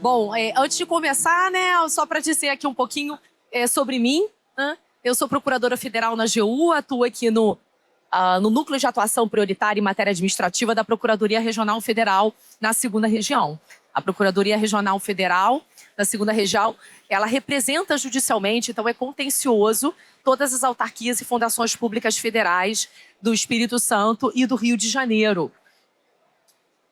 Bom, antes de começar, né, só para dizer aqui um pouquinho sobre mim, né? Eu sou procuradora federal na AGU, atuo aqui no Núcleo de Atuação Prioritária em Matéria Administrativa da Procuradoria Regional Federal na Segunda Região. A Procuradoria Regional Federal da Segunda Região, ela representa judicialmente, então é contencioso, todas as autarquias e fundações públicas federais do Espírito Santo e do Rio de Janeiro.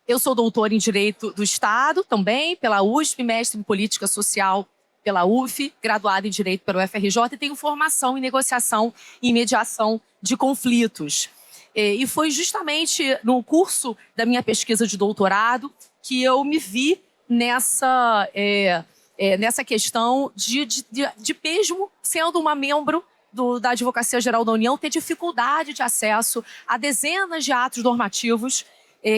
Eu sou doutora em Direito do Estado, também, pela USP, mestre em Política Social pela UF, graduada em Direito pela UFRJ e tenho formação em negociação e mediação de conflitos. E foi justamente no curso da minha pesquisa de doutorado que eu me vi nessa questão de mesmo sendo uma membro da Advocacia Geral da União, ter dificuldade de acesso a dezenas de atos normativos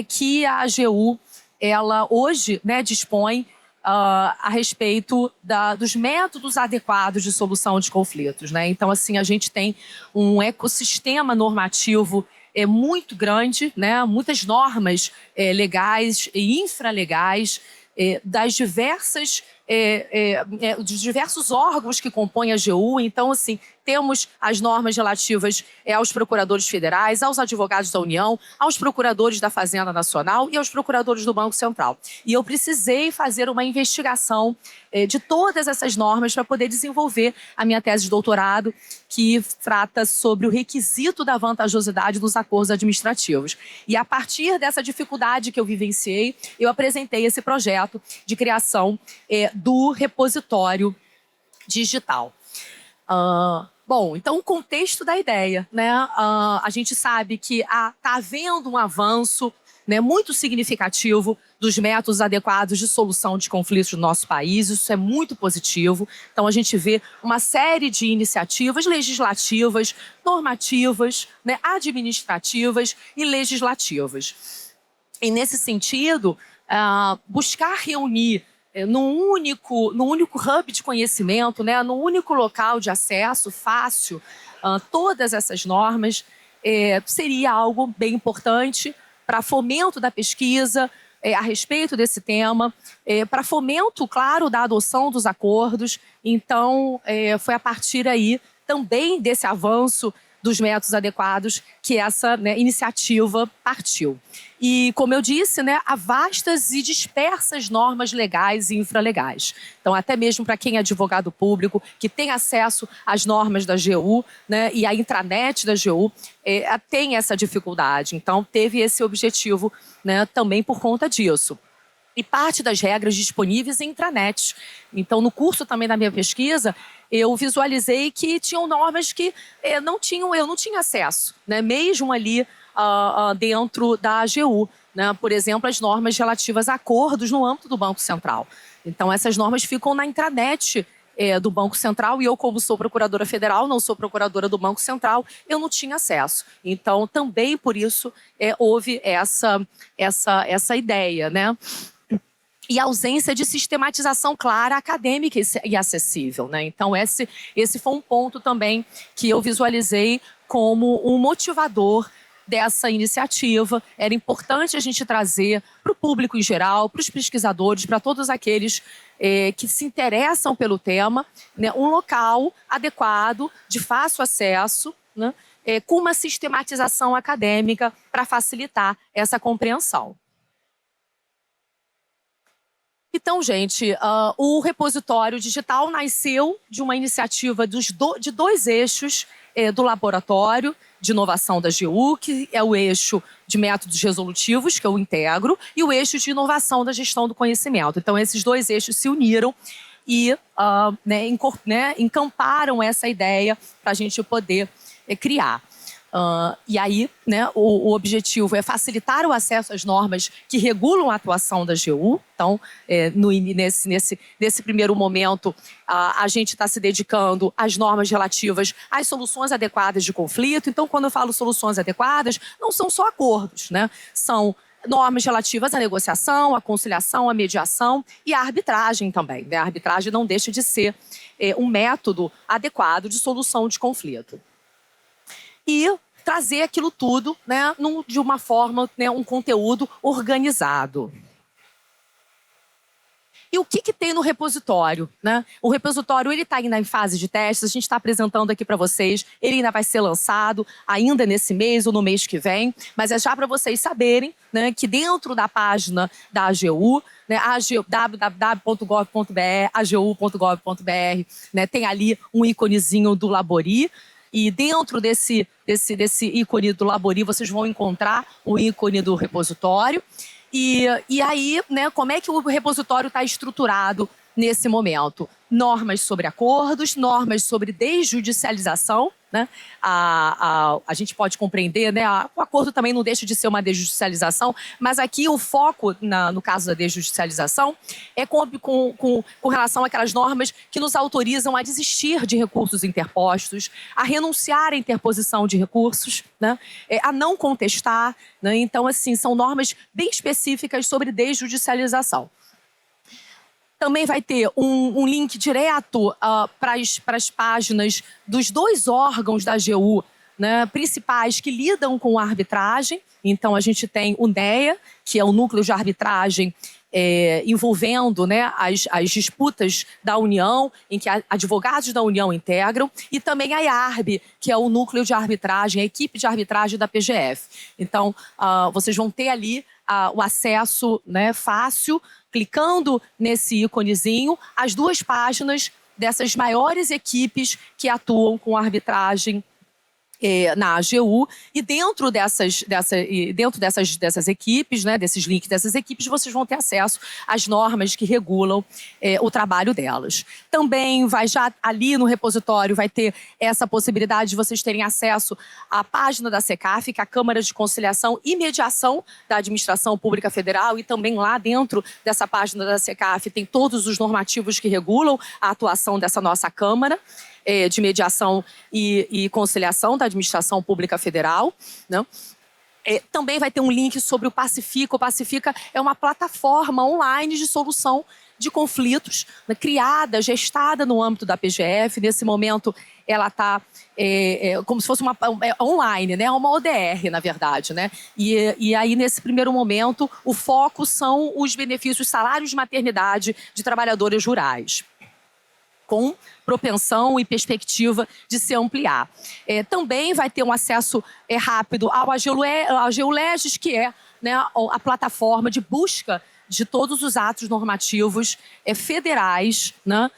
que a AGU ela hoje, né, dispõe a respeito dos métodos adequados de solução de conflitos, né? Então, assim, a gente tem um ecossistema normativo muito grande, né? Muitas normas legais e infralegais dos diversos órgãos que compõem a AGU. Então, assim, temos as normas relativas aos procuradores federais, aos advogados da União, aos procuradores da Fazenda Nacional e aos procuradores do Banco Central. E eu precisei fazer uma investigação de todas essas normas para poder desenvolver a minha tese de doutorado, que trata sobre o requisito da vantajosidade dos acordos administrativos. E a partir dessa dificuldade que eu vivenciei, eu apresentei esse projeto de criação do repositório digital. Bom, então o contexto da ideia, né? A gente sabe que está havendo um avanço, né, muito significativo dos métodos adequados de solução de conflitos no nosso país. Isso é muito positivo. Então a gente vê uma série de iniciativas legislativas, normativas, né, administrativas e legislativas. E nesse sentido, buscar reunir num único hub de conhecimento, né, num único local de acesso fácil, todas essas normas, seria algo bem importante para fomento da pesquisa a respeito desse tema, para fomento, claro, da adoção dos acordos. Então, foi a partir aí também desse avanço dos métodos adequados que essa, né, iniciativa partiu. E, como eu disse, né, há vastas e dispersas normas legais e infralegais. Então, até mesmo para quem é advogado público, que tem acesso às normas da AGU, né, e à intranet da AGU, tem essa dificuldade. Então, teve esse objetivo, né, também por conta disso. E parte das regras disponíveis em intranet. Então, no curso também da minha pesquisa, eu visualizei que tinham normas que eu não tinha acesso, né? Mesmo ali dentro da AGU. Né? Por exemplo, as normas relativas a acordos no âmbito do Banco Central. Então, essas normas ficam na intranet do Banco Central e eu, como sou procuradora federal, não sou procuradora do Banco Central, eu não tinha acesso. Então, também por isso houve essa ideia, né? E a ausência de sistematização clara, acadêmica e acessível, né? Então, esse foi um ponto também que eu visualizei como um motivador dessa iniciativa. Era importante a gente trazer para o público em geral, para os pesquisadores, para todos aqueles que se interessam pelo tema, né, um local adequado, de fácil acesso, né, com uma sistematização acadêmica para facilitar essa compreensão. Então, gente, o repositório digital nasceu de uma iniciativa de dois eixos do laboratório de inovação da AGU, que é o eixo de métodos resolutivos, que eu integro, e o eixo de inovação da gestão do conhecimento. Então, esses dois eixos se uniram e encamparam essa ideia para a gente poder criar. E aí, né, o objetivo é facilitar o acesso às normas que regulam a atuação da AGU. Então, nesse primeiro momento, a gente está se dedicando às normas relativas às soluções adequadas de conflito. Então, quando eu falo soluções adequadas, não são só acordos, né? São normas relativas à negociação, à conciliação, à mediação e à arbitragem também, né? A arbitragem não deixa de ser um método adequado de solução de conflito. E trazer aquilo tudo, né, de uma forma, né, um conteúdo organizado. E o que tem no repositório, né? O repositório está ainda em fase de testes, a gente está apresentando aqui para vocês, ele ainda vai ser lançado ainda nesse mês ou no mês que vem, mas é já para vocês saberem, né, que dentro da página da AGU, né, www.gov.br, agu.gov.br, né, tem ali um íconezinho do Labori, e dentro desse ícone do Labori vocês vão encontrar o ícone do repositório. E aí, né, como é que o repositório está estruturado nesse momento? Normas sobre acordos, normas sobre desjudicialização, né? A gente pode compreender, né? O acordo também não deixa de ser uma desjudicialização, mas aqui o foco, no caso da desjudicialização, é com relação àquelas normas que nos autorizam a desistir de recursos interpostos, a renunciar à interposição de recursos, né? A não contestar, né? Então, assim, são normas bem específicas sobre desjudicialização. Também vai ter um link direto para as páginas dos 2 órgãos da AGU, né, principais que lidam com a arbitragem. Então, a gente tem o NEA, que é o núcleo de arbitragem envolvendo, né, as disputas da União, em que advogados da União integram, e também a IARB, que é o núcleo de arbitragem, a equipe de arbitragem da PGF. Então, vocês vão ter ali o acesso, né, fácil, clicando nesse íconezinho, as 2 páginas dessas maiores equipes que atuam com arbitragem na AGU, e dentro dessas equipes, né, desses links dessas equipes, vocês vão ter acesso às normas que regulam o trabalho delas. Também vai já ali no repositório vai ter essa possibilidade de vocês terem acesso à página da SECAF, que é a Câmara de Conciliação e Mediação da Administração Pública Federal, e também lá dentro dessa página da SECAF tem todos os normativos que regulam a atuação dessa nossa Câmara de Mediação e Conciliação da Administração Pública Federal, né? Também vai ter um link sobre o Pacifica. O Pacifica é uma plataforma online de solução de conflitos, né, criada, gestada no âmbito da PGF. Nesse momento, ela está como se fosse online, né? Uma ODR, na verdade, né? E aí, nesse primeiro momento, o foco são os benefícios salários de maternidade de trabalhadoras rurais, com propensão e perspectiva de se ampliar. Também vai ter um acesso rápido ao AGU Legis, que é, né, a plataforma de busca de todos os atos normativos federais, né,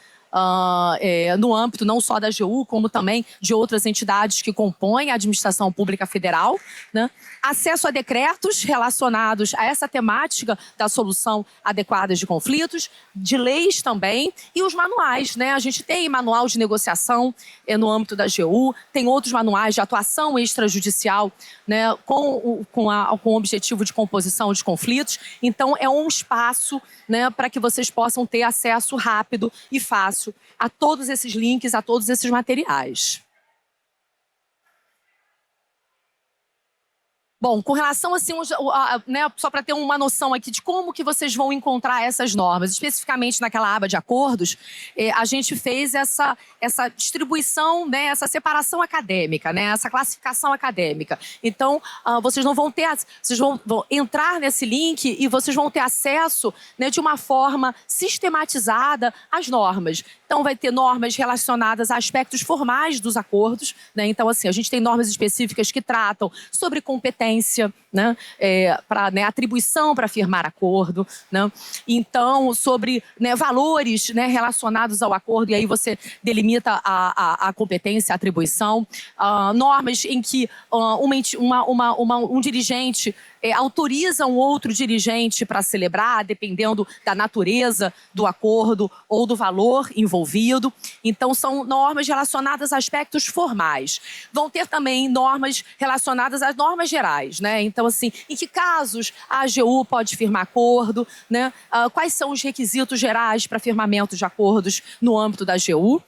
no âmbito não só da AGU, como também de outras entidades que compõem a administração pública federal, né? Acesso a decretos relacionados a essa temática da solução adequada de conflitos, de leis também, e os manuais, né? A gente tem manual de negociação no âmbito da AGU, tem outros manuais de atuação extrajudicial, né, com o objetivo de composição de conflitos. Então, é um espaço, né, para que vocês possam ter acesso rápido e fácil a todos esses links, a todos esses materiais. Bom, com relação assim, né, só para ter uma noção aqui de como que vocês vão encontrar essas normas, especificamente naquela aba de acordos, a gente fez essa distribuição, né, essa separação acadêmica, né, essa classificação acadêmica. Então, vocês não vão ter, vocês vão entrar nesse link e vocês vão ter acesso, né, de uma forma sistematizada às normas. Então, vai ter normas relacionadas a aspectos formais dos acordos, né? Então, assim, a gente tem normas específicas que tratam sobre competência, né, né, atribuição para firmar acordo, né? Então, sobre, né, valores, né, relacionados ao acordo, e aí você delimita a competência, a atribuição. Normas em que um dirigente autoriza um outro dirigente para celebrar, dependendo da natureza do acordo ou do valor envolvido. Então, são normas relacionadas a aspectos formais. Vão ter também normas relacionadas às normas gerais, né? Então, assim, em que casos a AGU pode firmar acordo, né? Quais são os requisitos gerais para firmamento de acordos no âmbito da AGU?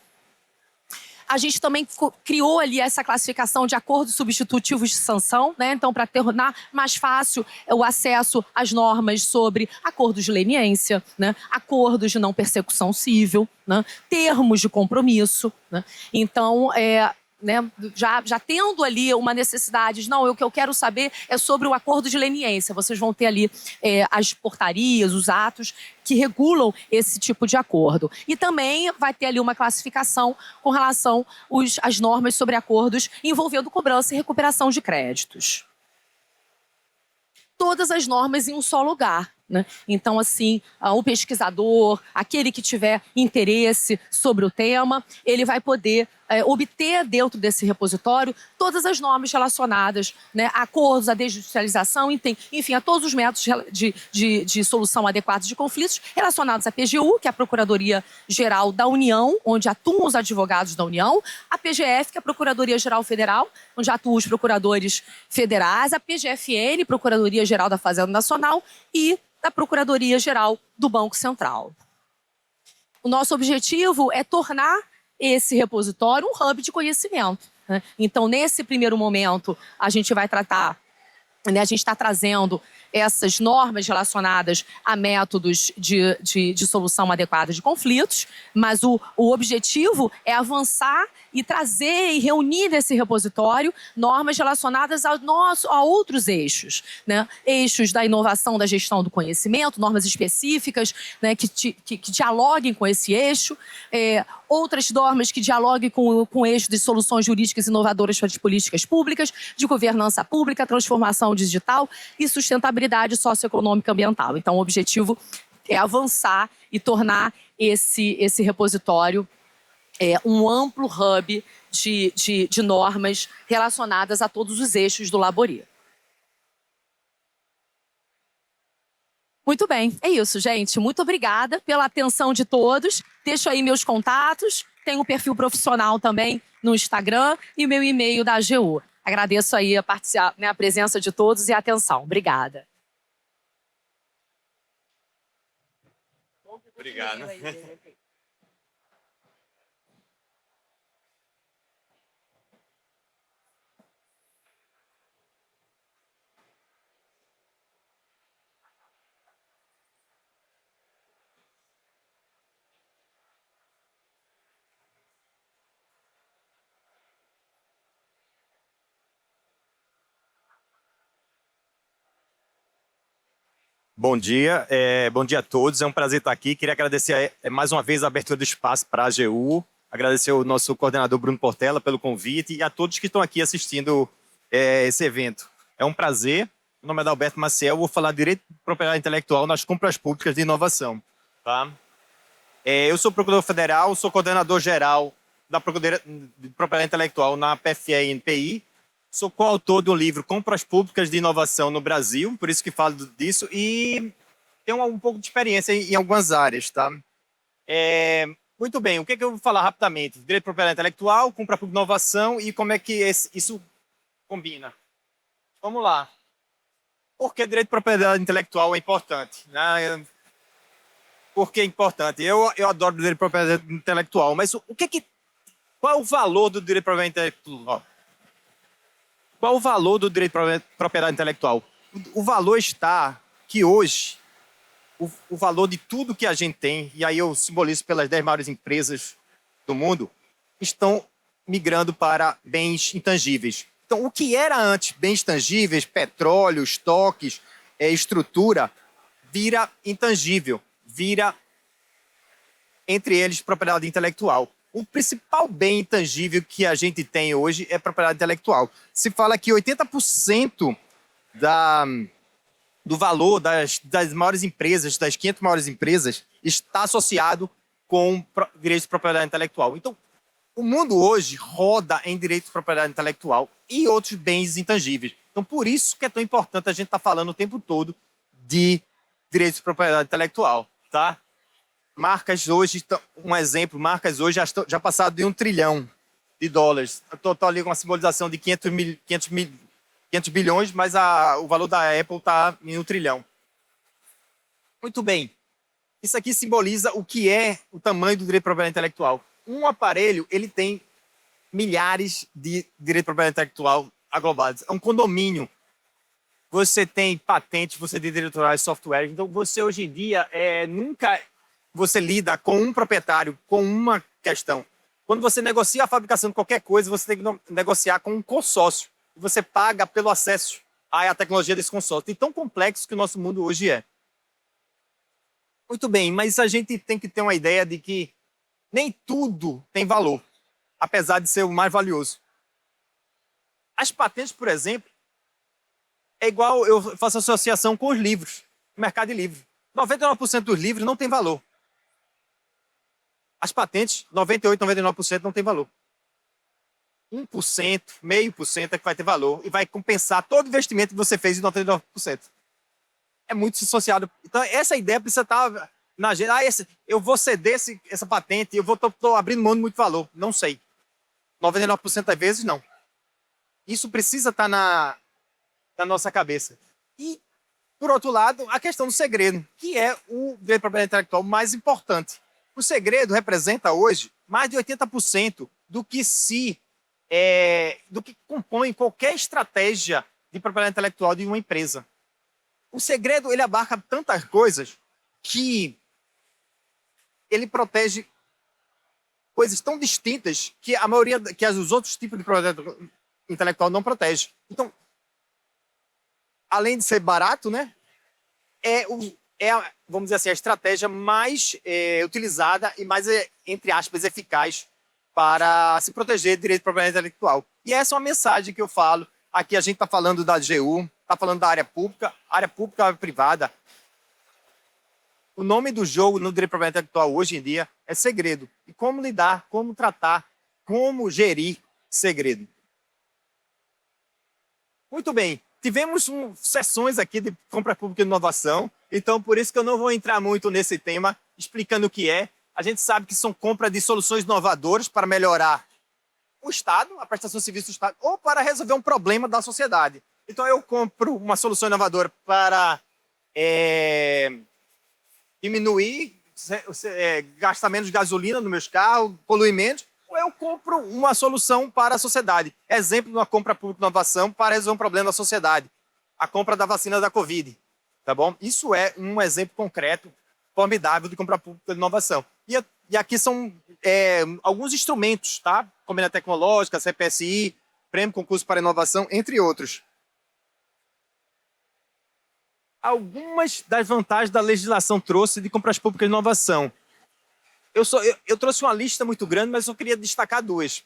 A gente também criou ali essa classificação de acordos substitutivos de sanção, né? Então, para tornar mais fácil o acesso às normas sobre acordos de leniência, né, acordos de não persecução civil, né, termos de compromisso, né? Então, né, já tendo ali uma necessidade de, não, o que eu quero saber é sobre o acordo de leniência. Vocês vão ter ali as portarias, os atos que regulam esse tipo de acordo. E também vai ter ali uma classificação com relação às normas sobre acordos envolvendo cobrança e recuperação de créditos. Todas as normas em um só lugar, né? Então, assim, o pesquisador, aquele que tiver interesse sobre o tema, ele vai poder obter dentro desse repositório todas as normas relacionadas, né, a acordos, a desjudicialização, enfim, a todos os métodos de solução adequados de conflitos relacionados à PGU, que é a Procuradoria-Geral da União, onde atuam os advogados da União, a PGF, que é a Procuradoria-Geral Federal, onde atuam os procuradores federais, a PGFN, Procuradoria-Geral da Fazenda Nacional, e da Procuradoria-Geral do Banco Central. O nosso objetivo é tornar esse repositório um hub de conhecimento, né? Então, nesse primeiro momento, a gente vai tratar, né, a gente está trazendo essas normas relacionadas a métodos de solução adequada de conflitos, mas o objetivo é avançar e trazer e reunir nesse repositório normas relacionadas a outros eixos, né? Eixos da inovação da gestão do conhecimento, normas específicas, né, que dialoguem com esse eixo, outras normas que dialoguem com o eixo de soluções jurídicas inovadoras para as políticas públicas, de governança pública, transformação digital e sustentabilidade socioeconômica e ambiental. Então, o objetivo é avançar e tornar esse repositório um amplo hub de normas relacionadas a todos os eixos do Labori. Muito bem, é isso, gente. Muito obrigada pela atenção de todos. Deixo aí meus contatos, tenho um perfil profissional também no Instagram e o meu e-mail da AGU. Agradeço aí a presença de todos e a atenção. Obrigada. Obrigado. Bom dia a todos, é um prazer estar aqui. Queria agradecer mais uma vez a abertura do espaço para a AGU, agradecer ao nosso coordenador Bruno Portela pelo convite e a todos que estão aqui assistindo esse evento. É um prazer, meu nome é Adalberto Maciel, vou falar de direito de propriedade intelectual nas compras públicas de inovação. Tá? Eu sou procurador federal, sou coordenador geral da Procuradoria de Propriedade Intelectual na PFE e NPI. Sou coautor do livro Compras Públicas de Inovação no Brasil, por isso que falo disso, e tenho um pouco de experiência em algumas áreas. Tá? Muito bem, o que eu vou falar rapidamente? Direito de propriedade intelectual, compra pública de inovação e como é que isso combina. Vamos lá. Por que direito de propriedade intelectual é importante? Né? Por que é importante? Eu adoro direito de propriedade intelectual, mas qual é o valor do direito de propriedade intelectual? Qual o valor do direito de propriedade intelectual? O valor está que hoje, o valor de tudo que a gente tem, e aí eu simbolizo pelas 10 maiores empresas do mundo, estão migrando para bens intangíveis. Então, o que era antes bens tangíveis, petróleo, estoques, estrutura, vira intangível, vira, entre eles, propriedade intelectual. O principal bem intangível que a gente tem hoje é propriedade intelectual. Se fala que 80% do valor das maiores empresas, das 500 maiores empresas, está associado com direitos de propriedade intelectual. Então, o mundo hoje roda em direitos de propriedade intelectual e outros bens intangíveis. Então, por isso que é tão importante a gente estar falando o tempo todo de direitos de propriedade intelectual, tá? Marcas hoje, um exemplo, marcas hoje já passaram de $1 trilhão. Estou ali com uma simbolização de 500 bilhões, mas o valor da Apple está em $1 trilhão. Muito bem. Isso aqui simboliza o que é o tamanho do direito de propriedade intelectual. Um aparelho, ele tem milhares de direitos de propriedade intelectual aglobados. É um condomínio. Você tem patentes, você tem direitos autorais, software. Então, você hoje em dia nunca você lida com um proprietário, com uma questão. Quando você negocia a fabricação de qualquer coisa, você tem que negociar com um consórcio. E você paga pelo acesso à tecnologia desse consórcio. E tão complexo que o nosso mundo hoje é. Muito bem, mas a gente tem que ter uma ideia de que nem tudo tem valor, apesar de ser o mais valioso. As patentes, por exemplo, é igual eu faço associação com os livros, o mercado de livros. 99% dos livros não tem valor. As patentes, 98%, 99% não tem valor. 1%, 0,5% é que vai ter valor e vai compensar todo o investimento que você fez em 99%. É muito associado. Então, essa ideia precisa estar na agenda. Eu vou ceder essa patente, eu estou abrindo mão de muito valor. Não sei. 99% das vezes, não. Isso precisa estar na nossa cabeça. E, por outro lado, a questão do segredo, que é o direito de propriedade intelectual mais importante. O segredo representa hoje mais de 80% do que compõe qualquer estratégia de propriedade intelectual de uma empresa. O segredo, ele abarca tantas coisas que ele protege coisas tão distintas que a maioria, que os outros tipos de propriedade intelectual não protege. Então, além de ser barato, né, vamos dizer assim, a estratégia mais utilizada e mais, entre aspas, eficaz para se proteger do direito de propriedade intelectual. E essa é uma mensagem que eu falo. Aqui a gente está falando da AGU, está falando da área pública e privada. O nome do jogo no direito de propriedade intelectual hoje em dia é segredo. E como lidar, como tratar, como gerir segredo. Muito bem. Tivemos sessões aqui de compra pública e inovação, então por isso que eu não vou entrar muito nesse tema, explicando o que é. A gente sabe que são compras de soluções inovadoras para melhorar o Estado, a prestação de serviço do Estado, ou para resolver um problema da sociedade. Então eu compro uma solução inovadora para diminuir, gastar menos gasolina nos meus carros, poluir menos, ou eu compro uma solução para a sociedade. Exemplo de uma compra pública de inovação para resolver um problema da sociedade. A compra da vacina da Covid. Tá bom? Isso é um exemplo concreto, formidável de compra pública de inovação. E aqui são alguns instrumentos, tá? Comenda Tecnológica, CPSI, Prêmio Concurso para Inovação, entre outros. Algumas das vantagens da legislação trouxe de compras públicas de inovação. Eu trouxe uma lista muito grande, mas eu queria destacar duas.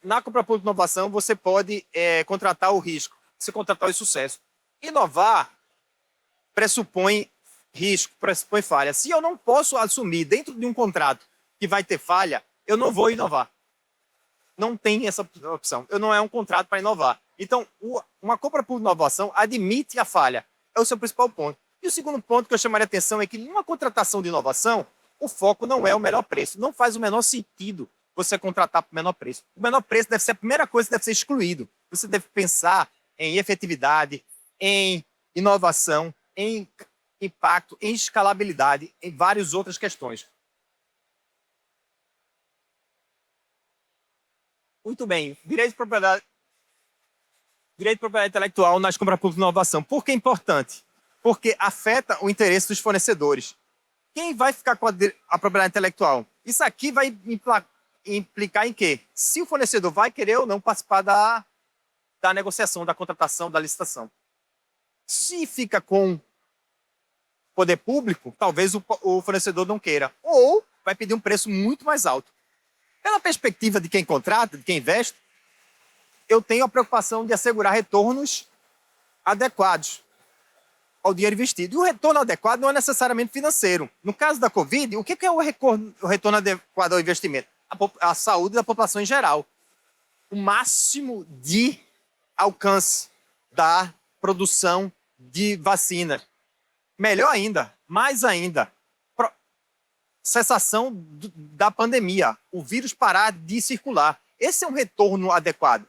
Na compra pública de inovação, você pode contratar o risco, você contratar o sucesso. Inovar pressupõe risco, pressupõe falha. Se eu não posso assumir dentro de um contrato que vai ter falha, eu não vou inovar. Não tem essa opção. Eu não é um contrato para inovar. Então, uma compra por inovação admite a falha. É o seu principal ponto. E o segundo ponto que eu chamaria a atenção é que numa contratação de inovação, o foco não é o menor preço. Não faz o menor sentido você contratar por menor preço. O menor preço deve ser a primeira coisa que deve ser excluído. Você deve pensar em efetividade, em inovação, em impacto, em escalabilidade, em várias outras questões. Muito bem. Direito de propriedade intelectual nas compras públicas de inovação. Por que é importante? Porque afeta o interesse dos fornecedores. Quem vai ficar com a propriedade intelectual? Isso aqui vai implicar em quê? Se o fornecedor vai querer ou não participar da negociação, da contratação, da licitação. Se fica com o poder público, talvez o fornecedor não queira. Ou vai pedir um preço muito mais alto. Pela perspectiva de quem contrata, de quem investe, eu tenho a preocupação de assegurar retornos adequados ao dinheiro investido. E o retorno adequado não é necessariamente financeiro. No caso da Covid, o que é o retorno adequado ao investimento? A saúde da população em geral. O máximo de alcance da produção de vacina. Melhor ainda, mais ainda, cessação da pandemia, o vírus parar de circular. Esse é um retorno adequado.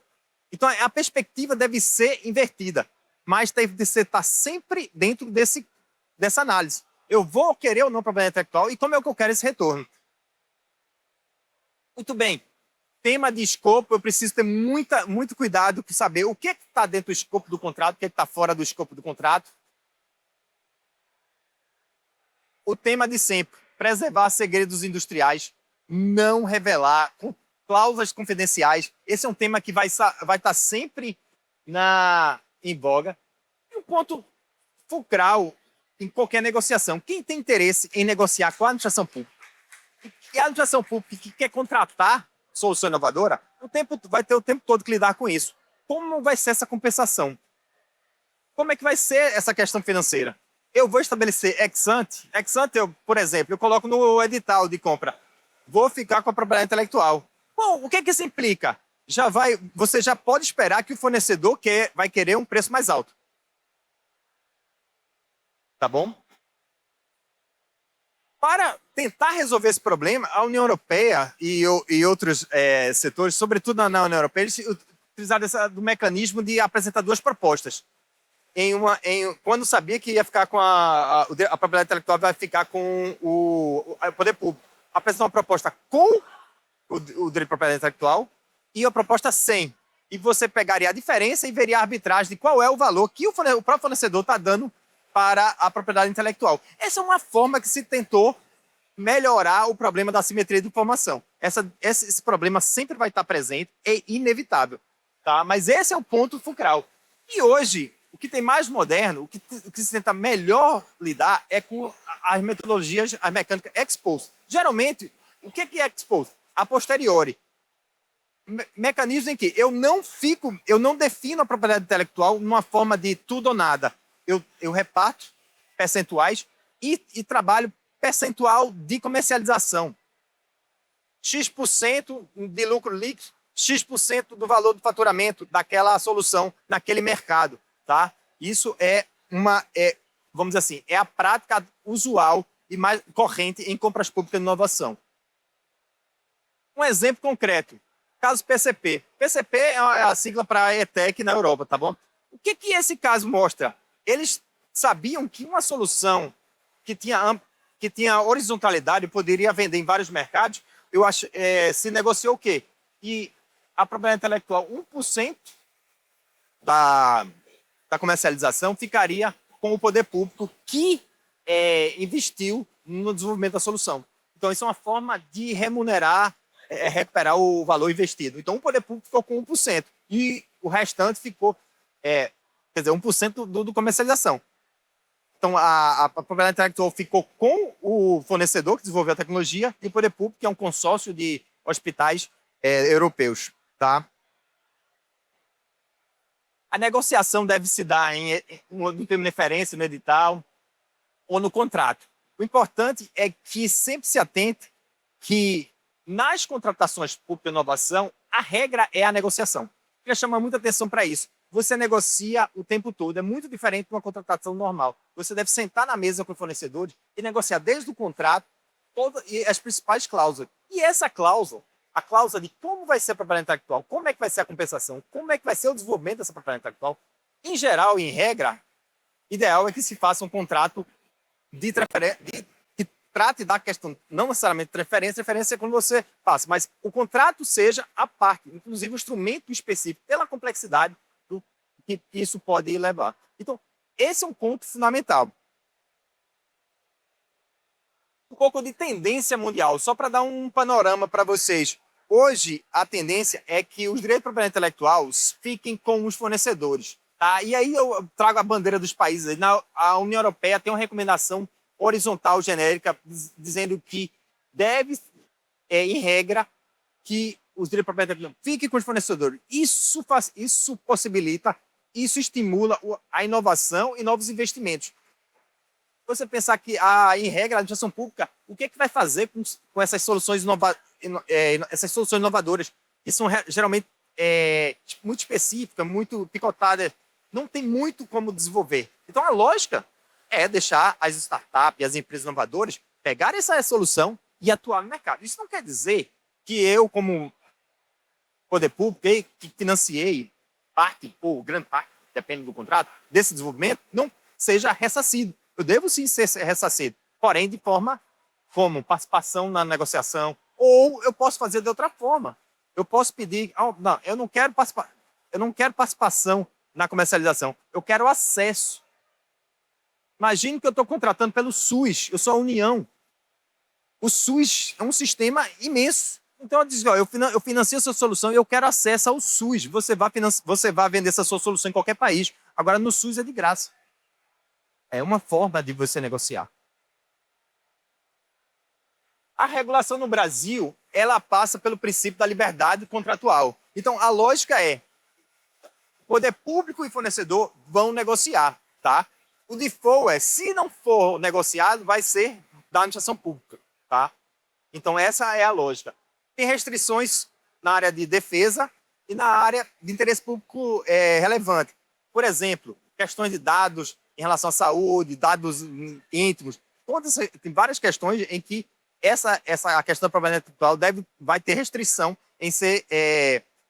Então, a perspectiva deve ser invertida, mas deve estar sempre dentro dessa análise. Eu vou querer ou não propriedade intelectual e como é que eu quero esse retorno? Muito bem. Tema de escopo, eu preciso ter muito cuidado com saber o que está dentro do escopo do contrato, o que está fora do escopo do contrato. O tema de sempre, preservar segredos industriais. não revelar, com cláusulas confidenciais. Esse é um tema que vai estar sempre em voga. E um ponto fulcral em qualquer negociação. Quem tem interesse em negociar com a administração pública e a administração pública que quer contratar solução inovadora, vai ter o tempo todo que lidar com isso. Como vai ser essa compensação? Como é que vai ser essa questão financeira? Eu vou estabelecer ex ante. Ex ante, por exemplo, eu coloco no edital de compra. Vou ficar com a propriedade intelectual. Bom, o que isso implica? Você já pode esperar que o fornecedor vai querer um preço mais alto. Tá bom? Para tentar resolver esse problema, a União Europeia e outros setores, sobretudo na União Europeia, eles utilizaram do mecanismo de apresentar duas propostas. Quando sabia que ia ficar com a propriedade intelectual, vai ficar com o poder público. Apresentar uma proposta com o direito de propriedade intelectual e a proposta sem. E você pegaria a diferença e veria a arbitragem de qual é o valor que o próprio fornecedor está dando para a propriedade intelectual. Essa é uma forma que se tentou melhorar o problema da assimetria de informação. Esse problema sempre vai estar presente, é inevitável. Tá? Mas esse é o ponto fulcral. E hoje, o que tem mais moderno, o que se tenta melhor lidar é com as metodologias, a mecânica ex post. Geralmente, o que é ex post? A posteriori. Mecanismo em que eu não defino a propriedade intelectual numa forma de tudo ou nada. Eu reparto percentuais e trabalho percentual de comercialização. X% de lucro líquido, X% do valor do faturamento daquela solução naquele mercado. Tá? Isso vamos dizer assim, é a prática usual e mais corrente em compras públicas de inovação. Um exemplo concreto, caso PCP. PCP é a sigla para ETEC na Europa, tá bom? O que esse caso mostra? Eles sabiam que uma solução que tinha horizontalidade poderia vender em vários mercados. Se negociou o quê? E a propriedade intelectual, 1% da comercialização ficaria com o poder público que investiu no desenvolvimento da solução. Então, isso é uma forma de recuperar o valor investido. Então, o poder público ficou com 1% e o restante ficou, 1% do comercialização. Então, a propriedade intelectual ficou com o fornecedor que desenvolveu a tecnologia e o poder público, que é um consórcio de hospitais europeus. Tá? A negociação deve se dar no termo de referência, no edital ou no contrato. O importante é que sempre se atente que nas contratações públicas de inovação, a regra é a negociação. Eu queria chamar muita atenção para isso. Você negocia o tempo todo, é muito diferente de uma contratação normal. Você deve sentar na mesa com o fornecedor e negociar desde o contrato e as principais cláusulas. E essa cláusula, a cláusula de como vai ser a propriedade intelectual, como é que vai ser a compensação, como é que vai ser o desenvolvimento dessa propriedade intelectual, em geral e em regra, ideal é que se faça um contrato que trate da questão, não necessariamente de referência é quando você passa, mas o contrato seja a parte, inclusive o instrumento específico, pela complexidade do que isso pode levar. Então, esse é um ponto fundamental. Um pouco de tendência mundial, só para dar um panorama para vocês. Hoje, a tendência é que os direitos de propriedade intelectual fiquem com os fornecedores. Tá? E aí eu trago a bandeira dos países. A União Europeia tem uma recomendação horizontal genérica dizendo que deve, em regra, que os direitos de propriedade intelectual fiquem com os fornecedores. Isso possibilita, isso estimula a inovação e novos investimentos. Você pensar que, em regra, a administração pública, o que vai fazer com essas soluções inovadoras, que são geralmente muito específicas, muito picotadas, não tem muito como desenvolver. Então, a lógica é deixar as startups e as empresas inovadoras pegarem essa solução e atuar no mercado. Isso não quer dizer que eu, como poder público, que financiei parte, ou grande parte, depende do contrato, desse desenvolvimento, não seja ressarcido. Eu devo sim ser ressarcido, porém de forma como participação na negociação, ou eu posso fazer de outra forma. Eu posso pedir, não, eu não quero participação na comercialização, eu quero acesso. Imagine que eu estou contratando pelo SUS, eu sou a União. O SUS é um sistema imenso. Então, eu disse, ó, eu financio essa solução e eu quero acesso ao SUS. Você vai vender essa sua solução em qualquer país. Agora, no SUS é de graça. É uma forma de você negociar. A regulação no Brasil, ela passa pelo princípio da liberdade contratual. Então, a lógica é, poder público e fornecedor vão negociar, tá? O default é, se não for negociado, vai ser da administração pública, tá? Então, essa é a lógica. Tem restrições na área de defesa e na área de interesse público relevante. Por exemplo, questões de dados em relação à saúde, dados íntimos. Tem várias questões em que a questão da propriedade intelectual vai ter restrição em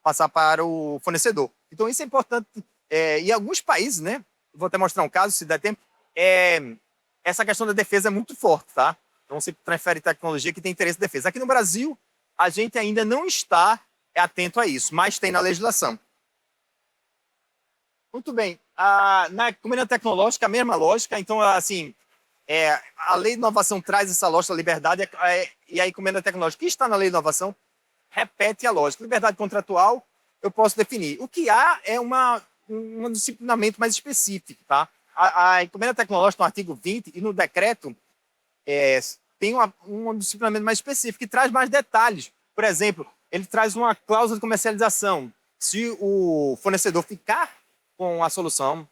passar para o fornecedor. Então, isso é importante. Em alguns países, né? Vou até mostrar um caso, se der tempo. Essa questão da defesa é muito forte, tá? Então, você transfere tecnologia que tem interesse em defesa. Aqui no Brasil, a gente ainda não está atento a isso, mas tem na legislação. Muito bem. Na comunidade tecnológica, a mesma lógica. Então, assim, a lei de inovação traz essa lógica da liberdade e a encomenda tecnológica que está na lei de inovação repete a lógica. Liberdade contratual, eu posso definir. O que há é um disciplinamento mais específico, tá? A encomenda tecnológica, no artigo 20 e no decreto, tem um disciplinamento mais específico que traz mais detalhes. Por exemplo, ele traz uma cláusula de comercialização. Se o fornecedor ficar com a solução,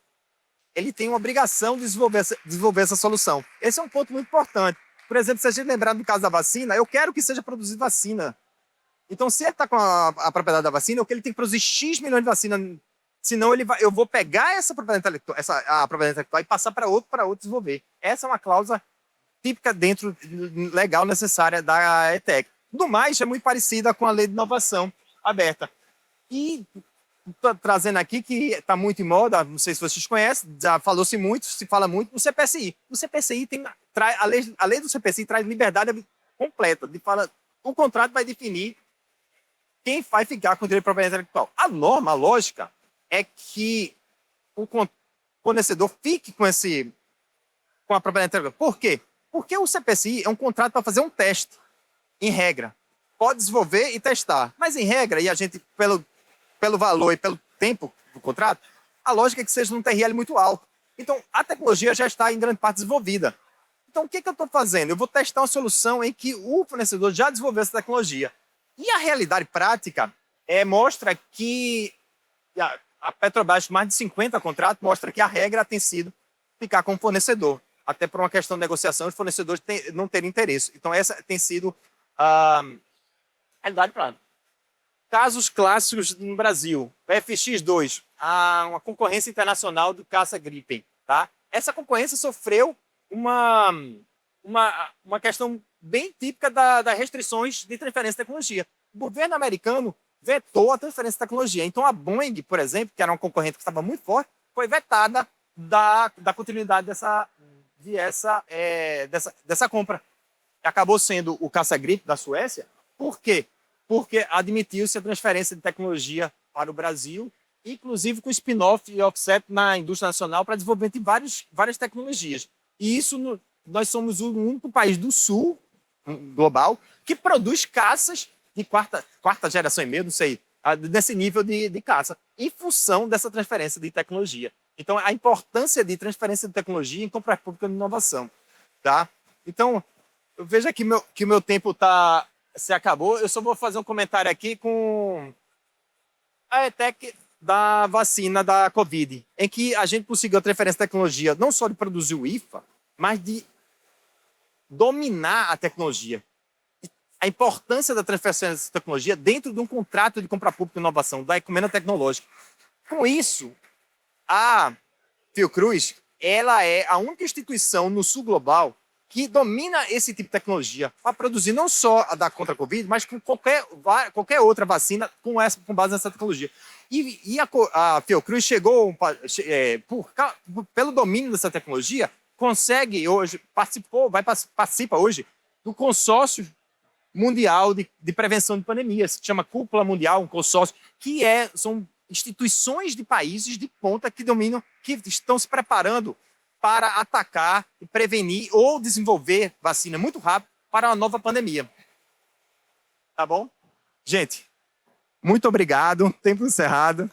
ele tem uma obrigação de desenvolver essa solução. Esse é um ponto muito importante. Por exemplo, se a gente lembrar do caso da vacina, eu quero que seja produzida vacina. Então, se ele está com a propriedade da vacina, ele tem que produzir X milhões de vacina, senão eu vou pegar essa propriedade intelectual e passar para outro desenvolver. Essa é uma cláusula típica dentro legal necessária da ETEC. Do mais, é muito parecida com a lei de inovação aberta. E estou trazendo aqui que está muito em moda, não sei se vocês conhecem, já falou-se muito, se fala muito, no CPSI. O CPSI a lei do CPSI traz liberdade completa. O contrato vai definir quem vai ficar com o direito de propriedade intelectual. A lógica, é que o fornecedor fique com a propriedade intelectual. Por quê? Porque o CPSI é um contrato para fazer um teste, em regra. Pode desenvolver e testar, mas em regra, e a gente, pelo valor e pelo tempo do contrato, a lógica é que seja num TRL muito alto. Então, a tecnologia já está em grande parte desenvolvida. Então, o que eu estou fazendo? Eu vou testar uma solução em que o fornecedor já desenvolveu essa tecnologia. E a realidade prática mostra que a Petrobras, mais de 50 contratos, mostra que a regra tem sido ficar com o fornecedor. Até por uma questão de negociação, os fornecedores não terem interesse. Então, essa tem sido a realidade prática. Casos clássicos no Brasil. O FX2, uma concorrência internacional do caça Gripen. Tá? Essa concorrência sofreu uma questão bem típica das restrições de transferência de tecnologia. O governo americano vetou a transferência de tecnologia. Então, a Boeing, por exemplo, que era uma concorrente que estava muito forte, foi vetada da continuidade dessa compra. Acabou sendo o caça-gripe da Suécia. Por quê? Porque admitiu-se a transferência de tecnologia para o Brasil, inclusive com spin-off e offset na indústria nacional para desenvolvimento de várias tecnologias. E isso, nós somos o único país do sul global que produz caças de quarta geração e meio, não sei, nesse nível de caça, em função dessa transferência de tecnologia. Então, a importância de transferência de tecnologia em compra pública e inovação. Tá? Então, eu vejo aqui que o meu tempo se acabou. Eu só vou fazer um comentário aqui com a ETEC da vacina da Covid, em que a gente conseguiu a transferência de tecnologia não só de produzir o IFA, mas de dominar a tecnologia. A importância da transferência de tecnologia dentro de um contrato de compra pública e inovação, da encomenda tecnológica. Com isso, a Fiocruz, ela é a única instituição no sul global que domina esse tipo de tecnologia para produzir não só a da contra a Covid, mas com qualquer outra vacina com base nessa tecnologia. E a Fiocruz chegou, pelo domínio dessa tecnologia, consegue hoje, participa hoje do consórcio mundial de prevenção de pandemias, se chama Cúpula Mundial, um consórcio, que são instituições de países de ponta que dominam, que estão se preparando para atacar, prevenir ou desenvolver vacina muito rápido para uma nova pandemia. Tá bom? Gente, muito obrigado. Tempo encerrado.